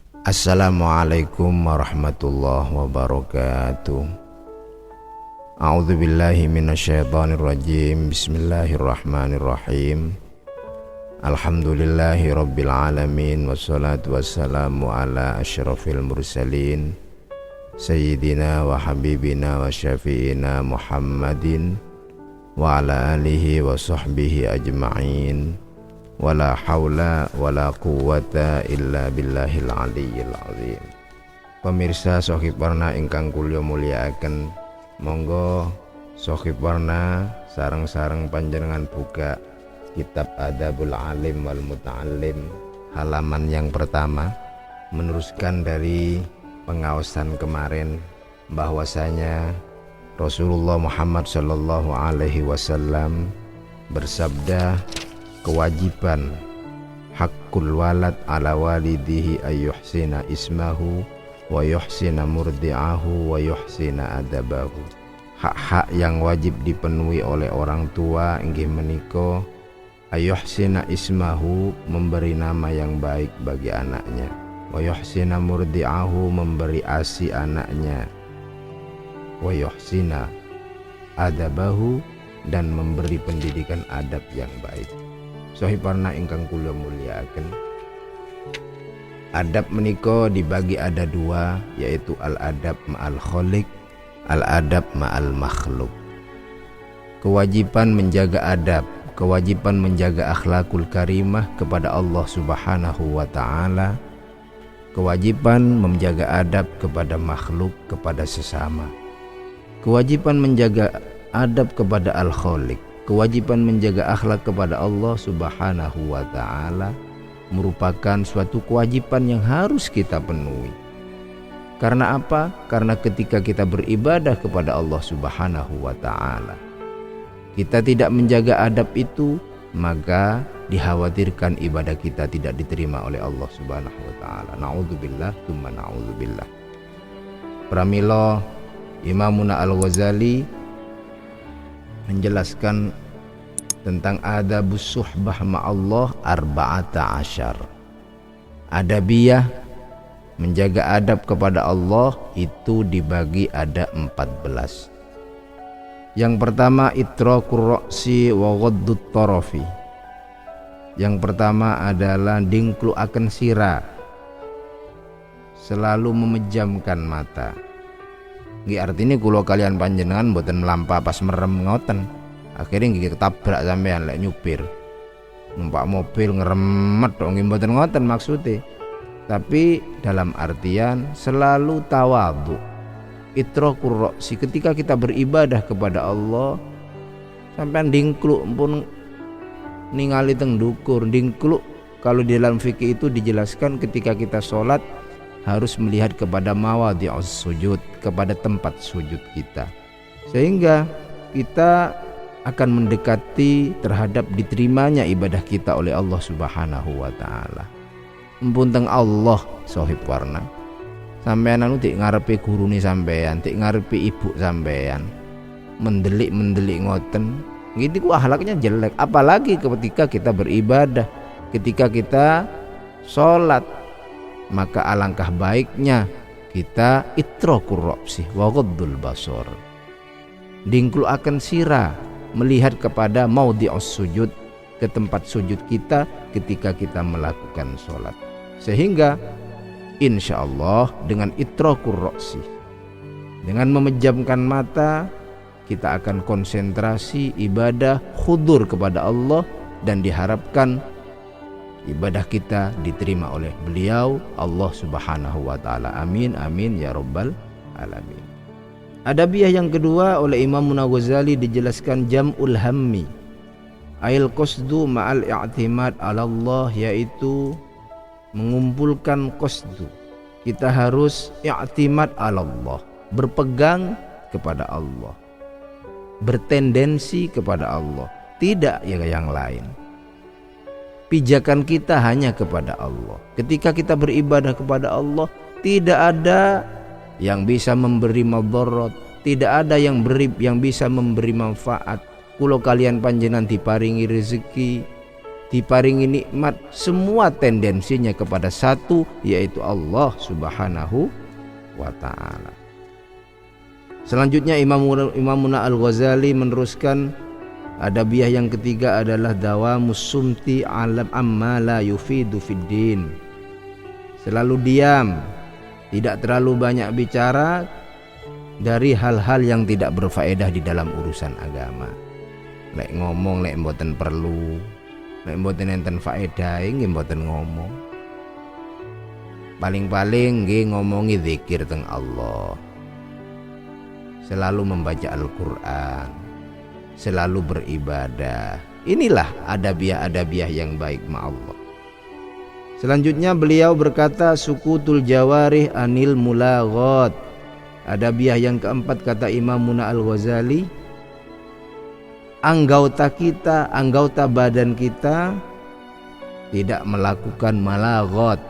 Assalamualaikum warahmatullahi wabarakatuh. A'udzu billahi minasyaitonir rajim. Bismillahirrahmanirrahim. Alhamdulillahi rabbil alamin wassalatu wassalamu ala asyrafil mursalin sayyidina wa habibina wa syafi'ina Muhammadin wa ala alihi wa sahbihi ajma'in. Wala haula wala quwwata illa billahil aliyyil azim. Pemirsa Sohib Warna ingkang kulya mulyakaken, monggo Sohib Warna sareng-sareng panjenengan buka kitab Adabul Alim wal Muta'allim halaman yang pertama, meneruskan dari pengaosan kemarin bahwasanya Rasulullah Muhammad sallallahu alaihi wasallam bersabda, kewajiban hakul walad ala walidihi ayyuhsina ismahu wa yuhsina murdi'ahu wa yuhsina adabahu. Hak-hak yang wajib dipenuhi oleh orang tua inggih menika ayyuhsina ismahu, memberi nama yang baik bagi anaknya, wa yuhsina murdi'ahu, memberi ASI anaknya, wa yuhsina adabahu, dan memberi pendidikan adab yang baik. Sohib Warna ingkang kula mulyakaken, adab menika dibagi ada dua, yaitu al-adab ma'al khaliq, al-adab ma'al makhluk. Kewajiban menjaga adab, kewajiban menjaga akhlakul karimah kepada Allah Subhanahu wa ta'ala, kewajiban menjaga adab kepada makhluk, kepada sesama. Kewajiban menjaga adab kepada al-khaliq, kewajiban menjaga akhlak kepada Allah Subhanahu wa ta'ala merupakan suatu kewajiban yang harus kita penuhi. Karena apa? Karena ketika kita beribadah kepada Allah Subhanahu wa ta'ala, kita tidak menjaga adab itu, maka dikhawatirkan ibadah kita tidak diterima oleh Allah Subhanahu wa ta'ala. Na'udzubillah tsumma na'udzubillah. Pramila Imamuna Al-Ghazali menjelaskan tentang adabus suhbah ma'allah arba'ata asyar. Adabiyah, menjaga adab kepada Allah, itu dibagi ada 14. Yang pertama itraqur ra'si wa ghaddut tarafi. Yang pertama adalah dingkluaken sirah, selalu memejamkan mata. Nggih artine kula kalian panjenengan mboten mlampah pas merem ngoten. Akhirnya nggih ketabrak sampean lek nyupir. Numpak mobil ngeremet kok nggih mboten ngoten maksude. Tapi dalam artian selalu tawadhu. Itraqur ra'si, ketika kita beribadah kepada Allah sampean dingkluk pun ningali teng ndukur. Dingkluk kalau di dalam fikih itu dijelaskan ketika kita sholat harus melihat kepada mawadhi'us sujud, kepada tempat sujud kita, sehingga kita akan mendekati terhadap diterimanya ibadah kita oleh Allah Subhanahu wa ta'ala. Mumpun teng Allah Sohib Warna, sampean anu tik ngarepe gurune sampean, tik ngarepe ibu sampean, mendelik ngoten, gitu ku akhlaknya jelek. Apalagi ketika kita beribadah, ketika kita sholat, maka alangkah baiknya kita itraqur ra'si wa ghaddul basar, dingkluaken sirah, melihat kepada maudhi'us sujud, ke tempat sujud kita ketika kita melakukan sholat, sehingga insyaallah dengan itraqur ra'si, dengan memejamkan mata, kita akan konsentrasi ibadah, khudur kepada Allah, dan diharapkan ibadah kita diterima oleh beliau Allah Subhanahu wa ta'ala. Amin amin ya rabbal alamin. Adabiyah yang kedua oleh Imam Ghazali dijelaskan jam'ul hammi ail qasdu ma'al i'timad 'ala Allah, yaitu mengumpulkan qasdu. Kita harus i'timad 'ala Allah, berpegang kepada Allah, bertendensi kepada Allah, tidak yang lain. Pijakan kita hanya kepada Allah. Ketika kita beribadah kepada Allah, tidak ada yang bisa memberi madarat, tidak ada yang bisa memberi manfaat. Kulo kalian panjenengan diparingi rezeki, diparingi nikmat, semua tendensinya kepada satu, yaitu Allah Subhanahu wa ta'ala. Selanjutnya Imamuna Al-Ghazali meneruskan, adabiyah yang ketiga adalah dawamus sumti alam amma la yufidu fiddin. Selalu diam, tidak terlalu banyak bicara dari hal-hal yang tidak berfaedah di dalam urusan agama. Lek ngomong lek mboten perlu, lek mboten enten faedah nggih mboten ngomong. Paling-paling nggih ngomongi zikir teng Allah. Selalu membaca Al-Qur'an, selalu beribadah. Inilah adabiah-adabiah yang baik ma Allah. Selanjutnya beliau berkata, sukutul jawarih anil mulaghat. Adabiah yang keempat kata Imamuna Al-Ghazali, anggota kita, anggota badan kita tidak melakukan malaghat,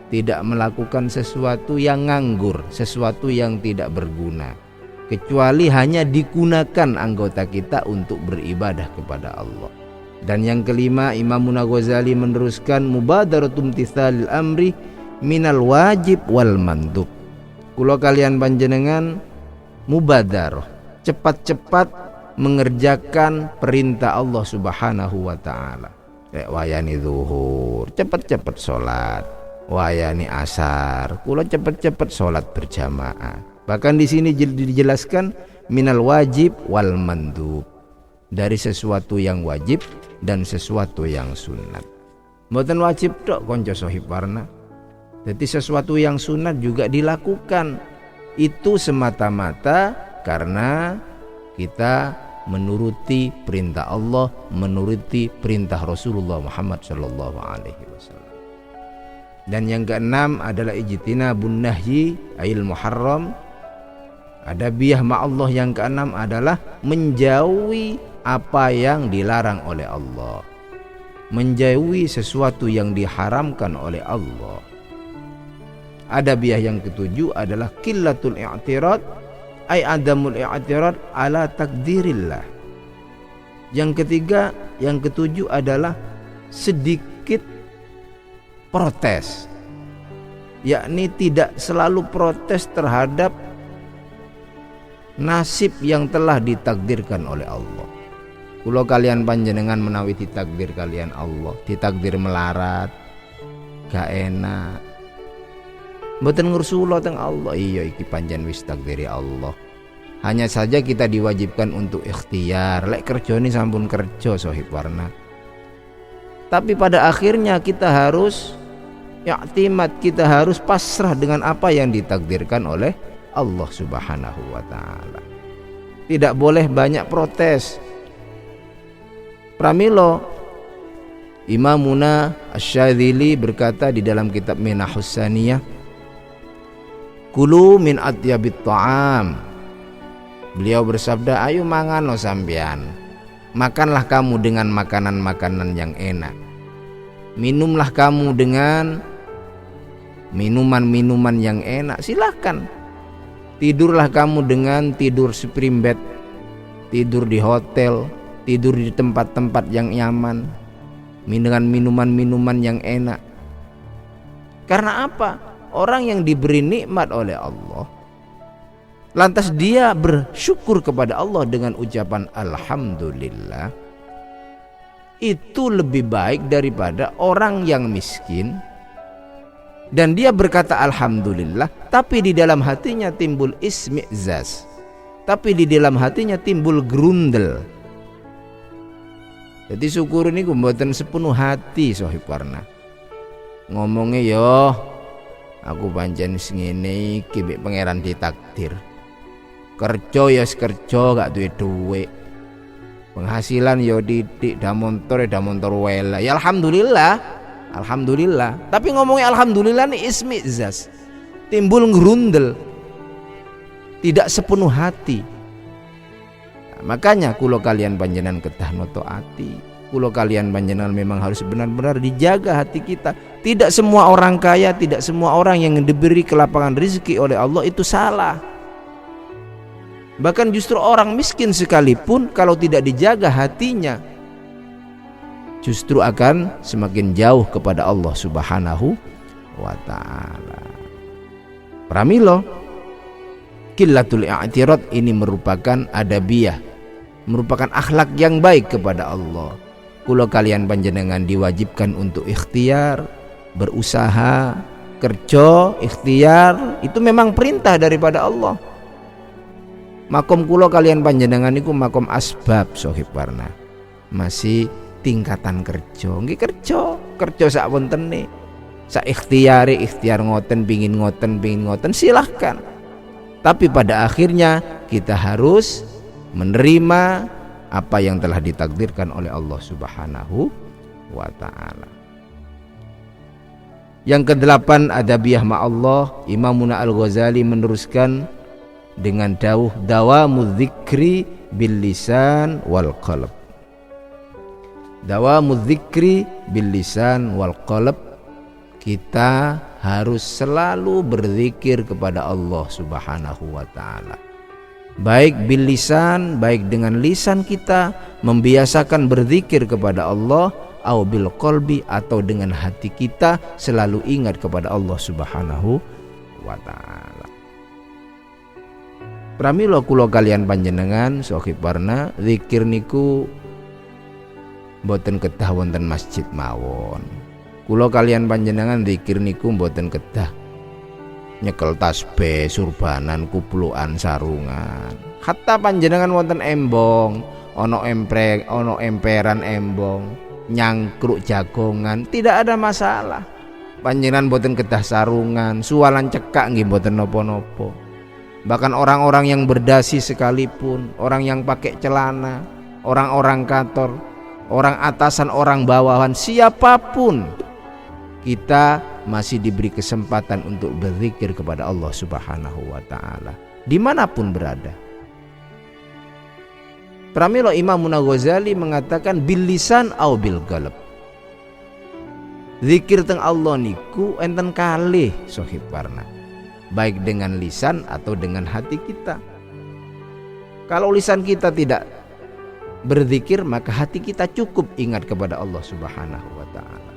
tidak melakukan sesuatu yang nganggur, sesuatu yang tidak berguna, kecuali hanya digunakan anggota kita untuk beribadah kepada Allah. Dan yang kelima, Imamuna Ghazali meneruskan, mubadaratum tithalil amri minal wajib wal mandub. Kula kalian panjenengan mubadarah, cepat-cepat mengerjakan perintah Allah Subhanahu wa ta'ala. Kayak wayani zuhur, cepat-cepat sholat. Wayani asar, kula cepat-cepat sholat berjamaah. Bahkan di sini dijelaskan minal wajib wal mandub, dari sesuatu yang wajib dan sesuatu yang sunat. Mboten wajib tok konco sohib warna. Jadi sesuatu yang sunat juga dilakukan. Itu semata-mata karena kita menuruti perintah Allah, menuruti perintah Rasulullah Muhammad sallallahu alaihi wasallam. Dan yang keenam adalah ijtinabun nahyi ayil muharram. Adabiah ma Allah yang keenam adalah menjauhi apa yang dilarang oleh Allah, menjauhi sesuatu yang diharamkan oleh Allah. Adabiah yang ketujuh adalah qillatul i'tirad ay adamul i'tirad ala takdirillah. Yang ketiga, yang ketujuh adalah sedikit protes, yakni tidak selalu protes terhadap nasib yang telah ditakdirkan oleh Allah. Kulo kalian panjenengan menawi ditakdir kalian Allah, ditakdir melarat, gak enak, mboten ngursula teng Allah, iya iki panjen wis takdiri Allah. Hanya saja kita diwajibkan untuk ikhtiar. Lek kerjane sampun kerja sohib warna, tapi pada akhirnya kita harus i'timad, kita harus pasrah dengan apa yang ditakdirkan oleh Allah Subhanahu wa ta'ala. Tidak boleh banyak protes. Pramilo Imamuna Asy-Syadzili berkata di dalam kitab Minahus Saniyah, kulu min atyabit ta'am. Beliau bersabda, ayo mangan lo sampean, makanlah kamu dengan makanan-makanan yang enak, minumlah kamu dengan minuman-minuman yang enak, silahkan. Tidurlah kamu dengan tidur spring bed, tidur di hotel, tidur di tempat-tempat yang nyaman, dengan minuman-minuman yang enak. Karena apa? Orang yang diberi nikmat oleh Allah, lantas dia bersyukur kepada Allah dengan ucapan alhamdulillah, itu lebih baik daripada orang yang miskin dan dia berkata alhamdulillah, tapi di dalam hatinya timbul ismi'zaz, tapi di dalam hatinya timbul grundel. Jadi syukur ini mboten sepenuh hati sohib warna. Ngomongnya yo, aku pancen ngene iki mek pangeran ditakdir. Kerja ya kerja gak duwe duit. Penghasilan yo didik, dah motor wela. Ya alhamdulillah. Alhamdulillah. Tapi ngomongnya alhamdulillah nih ismi'zaz, timbul ngerundel, tidak sepenuh hati. Nah, makanya kulo kalian panjenengan kedah noto hati. Kulo kalian panjenengan memang harus benar-benar dijaga hati kita. Tidak semua orang kaya, tidak semua orang yang diberi kelapangan rezeki oleh Allah itu salah. Bahkan justru orang miskin sekalipun kalau tidak dijaga hatinya, justru akan semakin jauh kepada Allah Subhanahu wa ta'ala. Pramila, qillatul i'tirad ini merupakan adabiyah, merupakan akhlak yang baik kepada Allah. Kula kalian panjenengan diwajibkan untuk ikhtiar, berusaha, kerja, ikhtiar, itu memang perintah daripada Allah. Makom kula kalian panjenengan iku makom asbab sohib warna, masih tingkatan kerja, nggih kerja sak wontene, sak ikhtiar ngoten pingin ngoten silahkan. Tapi pada akhirnya kita harus menerima apa yang telah ditakdirkan oleh Allah Subhanahu wa ta'ala. Yang kedelapan, adabiyah ma'allah. Imamuna Al-Ghazali meneruskan dengan dawuh dawamu dzikri bil lisan wal qalb. Dawamu dzikri bil lisan wal qalb. Kita harus selalu berzikir kepada Allah Subhanahu wa ta'ala. Baik bil lisan, baik dengan lisan kita membiasakan berzikir kepada Allah, au bil qalbi, atau dengan hati kita selalu ingat kepada Allah Subhanahu wa ta'ala. Pramila kula kalian panjenengan sohib warna, zikir niku boten kedah wonten masjid mawon. Kula kalian panjenengan zikir niku boten kedah nyekel tasbih, surbanan, kuplukan, sarungan. Hatta panjenengan wonten embong, ono emperan embong, nyangkruk jagongan, tidak ada masalah. Panjenengan boten kedah sarungan, sualan cekak nggih boten nopo-nopo. Bahkan orang-orang yang berdasi sekalipun, orang yang pakai celana, orang-orang kantor, orang atasan, orang bawahan, siapapun, kita masih diberi kesempatan untuk berzikir kepada Allah Subhanahu wa ta'ala dimanapun berada. Pramila Imam Ghazali mengatakan bil lisan au bil qalb. Zikir teng Allah niku enten kalih sohib warna, baik dengan lisan atau dengan hati kita. Kalau lisan kita tidak berzikir, maka hati kita cukup ingat kepada Allah Subhanahu wa ta'ala.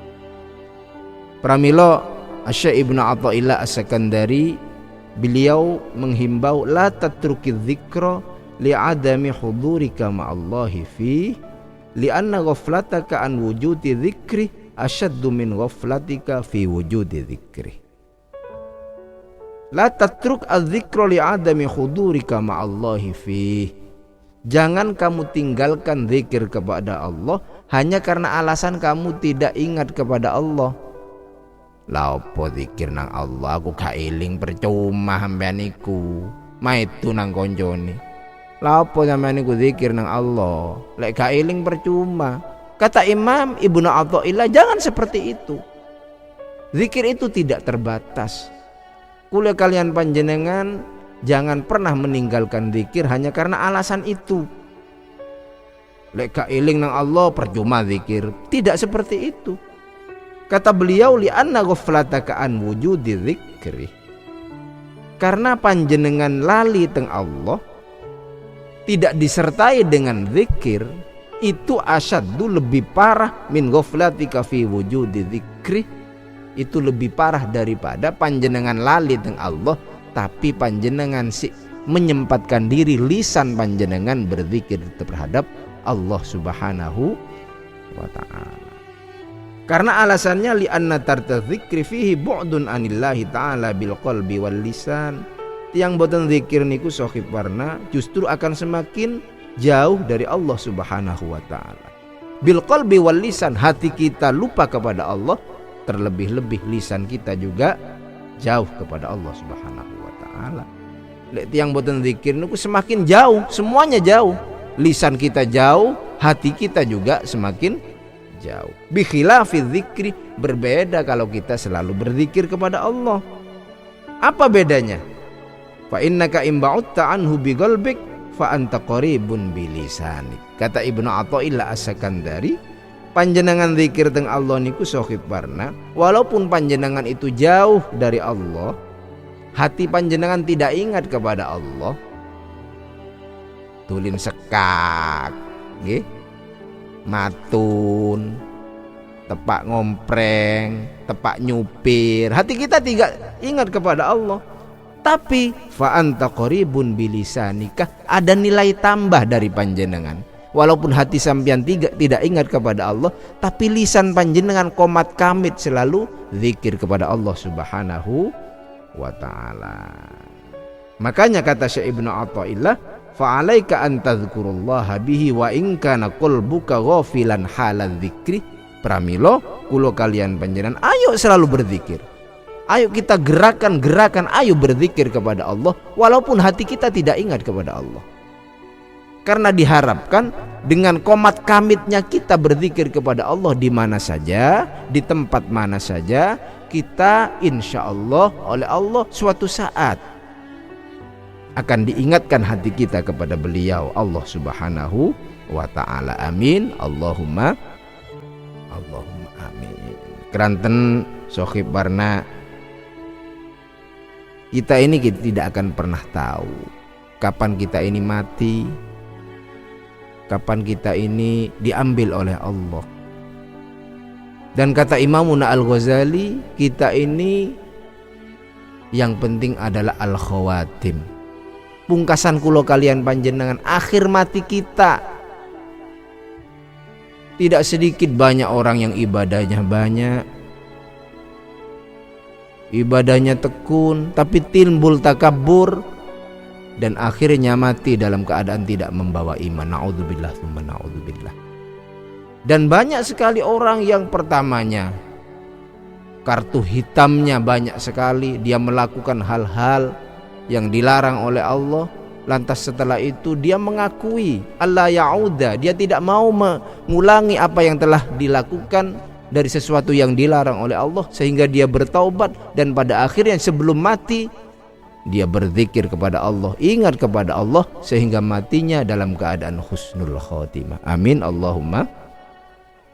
Pramila Asy-Syaikh Ibnu Athaillah As-Sakandari, beliau menghimbau la tatruki dzikra li'adami hudurika ma'allahi fi li'anna ghaflataka an wujudi dzikri asyaddu min ghaflatika fi wujudi dzikri. La tatruk adz-dzikra li'adami hudurika ma'allahi fi. Jangan kamu tinggalkan zikir kepada Allah hanya karena alasan kamu tidak ingat kepada Allah. Lah opo zikir nang Allah, aku gak eling percuma sampean iku. Maitu nang koncone. Lah opo sampean iku zikir nang Allah, lek gak eling percuma. Kata Imam Ibnu Athaillah, jangan seperti itu. Zikir itu tidak terbatas. Kula kalian panjenengan jangan pernah meninggalkan zikir hanya karena alasan itu. Lek gak eling nang Allah percuma zikir. Tidak seperti itu. Kata beliau li'anna ghaflataka an wujudi dzikri. Karena panjenengan lali teng Allah tidak disertai dengan zikir, itu asyaddu lebih parah min ghaflatika fi wujudi dzikri. Itu lebih parah daripada panjenengan lali teng Allah tapi panjenengan menyempatkan diri lisan panjenengan berzikir terhadap Allah Subhanahu wa ta'ala. Karena alasannya li'anna tarta dzikri fihi bu'dun anillahi ta'ala bil qalbi wal lisan. Yang boten zikir niku sohib warna justru akan semakin jauh dari Allah Subhanahu wa ta'ala. Bil qalbi wal lisan, hati kita lupa kepada Allah, terlebih-lebih lisan kita juga jauh kepada Allah Subhanahu wa ta'ala. Lek tiyang boten zikir niku semakin jauh, semuanya jauh. Lisan kita jauh, hati kita juga semakin jauh. Bi khilafi dzikri, berbeda kalau kita selalu berzikir kepada Allah. Apa bedanya? Fa innaka imba'utta anhu bi qalbik fa anta qaribun bi lisanik. Kata Ibnu Athaillah As-Sakandari, panjenengan zikir teng Allah niku sohib warna, walaupun panjenengan itu jauh dari Allah, hati panjenengan tidak ingat kepada Allah, tulin sekak nggih, matun, tepak ngompreng, tepak nyupir, hati kita tidak ingat kepada Allah. Tapi fa anta qaribun bilisanika, ada nilai tambah dari panjenengan. Walaupun hati sampean tidak ingat kepada Allah, tapi lisan panjenengan komat kamit selalu zikir kepada Allah Subhanahu wa ta'ala. Makanya kata Syekh Ibnu Athaillah, fa'alaika an tadhkurullaha bihi wa in kana qalbuka ghafilan halal dzikri. Pramila kula kalian panjenengan ayo selalu berzikir. Ayo kita gerakan, ayo berzikir kepada Allah walaupun hati kita tidak ingat kepada Allah. Karena diharapkan dengan komat kamitnya kita berzikir kepada Allah di mana saja, di tempat mana saja, kita insya Allah oleh Allah suatu saat akan diingatkan hati kita kepada beliau Allah Subhanahu wa ta'ala. Amin. Allahumma amin. Keranten Sohib Barna, kita ini tidak akan pernah tahu kapan kita ini mati, kapan kita ini diambil oleh Allah. Dan kata Imamuna Al-Ghazali, kita ini yang penting adalah al-khawatim, pungkasan kulo kalian panjenengan, akhir mati kita. Tidak sedikit banyak orang yang ibadahnya banyak, ibadahnya tekun, tapi timbul takabur dan akhirnya mati dalam keadaan tidak membawa iman. Na'udzubillah tsumma na'udzubillah. Dan banyak sekali orang yang pertamanya kartu hitamnya banyak sekali, dia melakukan hal-hal yang dilarang oleh Allah, lantas setelah itu dia mengakui Allah ya'udha, dia tidak mau mengulangi apa yang telah dilakukan dari sesuatu yang dilarang oleh Allah, sehingga dia bertaubat dan pada akhirnya sebelum mati dia berzikir kepada Allah, ingat kepada Allah, sehingga matinya dalam keadaan husnul khotimah. Amin. Allahumma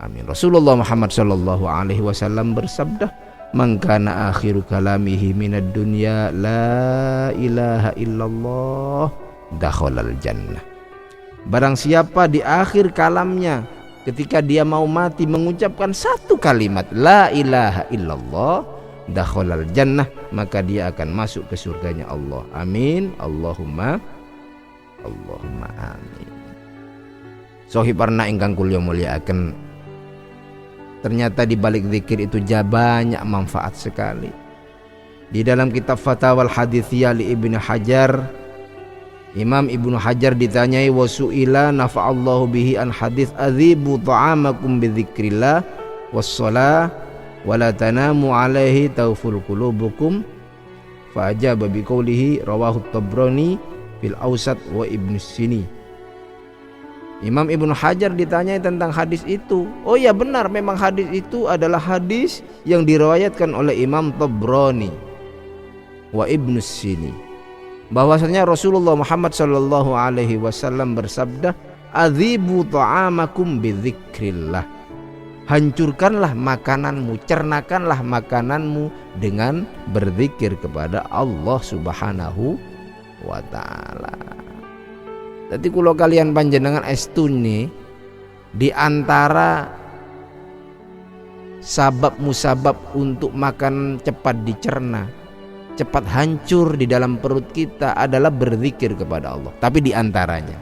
amin. Rasulullah Muhammad sallallahu alaihi wasallam bersabda, man kana akhiru kalamihi minad dunya la ilaha illallah dakhalal jannah. Barang siapa di akhir kalamnya ketika dia mau mati mengucapkan satu kalimat la ilaha illallah dakhalal jannah, maka dia akan masuk ke surganya Allah. Amin. Allahumma amin. Sohib Arna ingkang kula mulyakaken, ternyata di balik zikir itu banyak manfaat sekali. Di dalam kitab Fatawal Hadithiyah li Ibnu Hajar, Imam Ibnu Hajar ditanyai wasu'ila nafa'allahu bihi an hadits azibu ta'amakum bidzikrillah wassalah wala tanamu alaihi tawful qulubukum, fa ajaba biqaulihi rawahu Tabrani fil Awsat wa Ibnu Sini. Imam Ibnu Hajar ditanyai tentang hadis itu. Oh ya benar, memang hadis itu adalah hadis yang diriwayatkan oleh Imam Tabrani wa Ibnu Sini, bahwasanya Rasulullah Muhammad sallallahu alaihi wasallam bersabda, adzibu ta'amakum bidzikrillah, hancurkanlah makananmu, cernakanlah makananmu dengan berzikir kepada Allah Subhanahu wa ta'ala. Jadi kalau kalian panjenengan estuni di antara sabab musabab untuk makan cepat dicerna, cepat hancur di dalam perut kita adalah berzikir kepada Allah. Tapi di antaranya,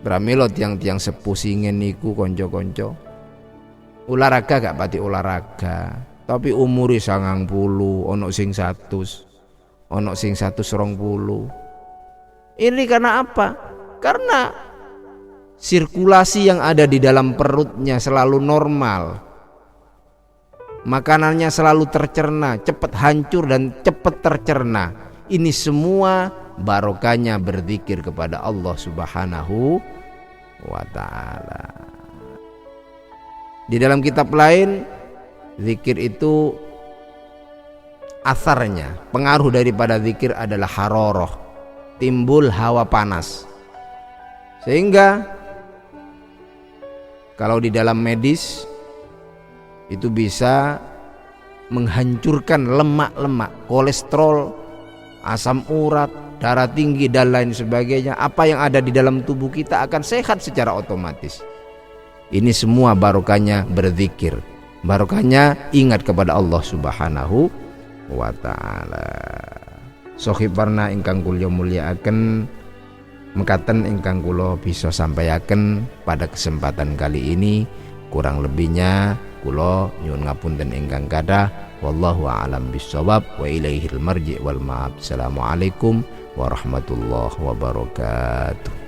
pramila tiang-tiang sepusingen niku konco-konco, olahraga gak pati olahraga, tapi umuri 90, ono sing 100, ono sing 120. Ini karena apa? Karena sirkulasi yang ada di dalam perutnya selalu normal, makanannya selalu tercerna, cepat hancur dan cepat tercerna. Ini semua barokahnya berzikir kepada Allah Subhanahu wa ta'ala. Di dalam kitab lain, zikir itu asarnya, pengaruh daripada zikir adalah haroroh, timbul hawa panas. Sehingga kalau di dalam medis itu bisa menghancurkan lemak-lemak, kolesterol, asam urat, darah tinggi dan lain sebagainya. Apa yang ada di dalam tubuh kita akan sehat secara otomatis. Ini semua barokahnya berzikir, barokahnya ingat kepada Allah Subhanahu wa taala. Sohib warna ingkang kula mulyakaken, mekaten ingkang kula bisa sampaikan pada kesempatan kali ini. Kurang lebihnya kula nyuwun ngapunten ingkang kathah. Wallahu a'lam bissawab wa ilaihil marji' wal ma'ab. Assalamualaikum warahmatullahi wabarakatuh.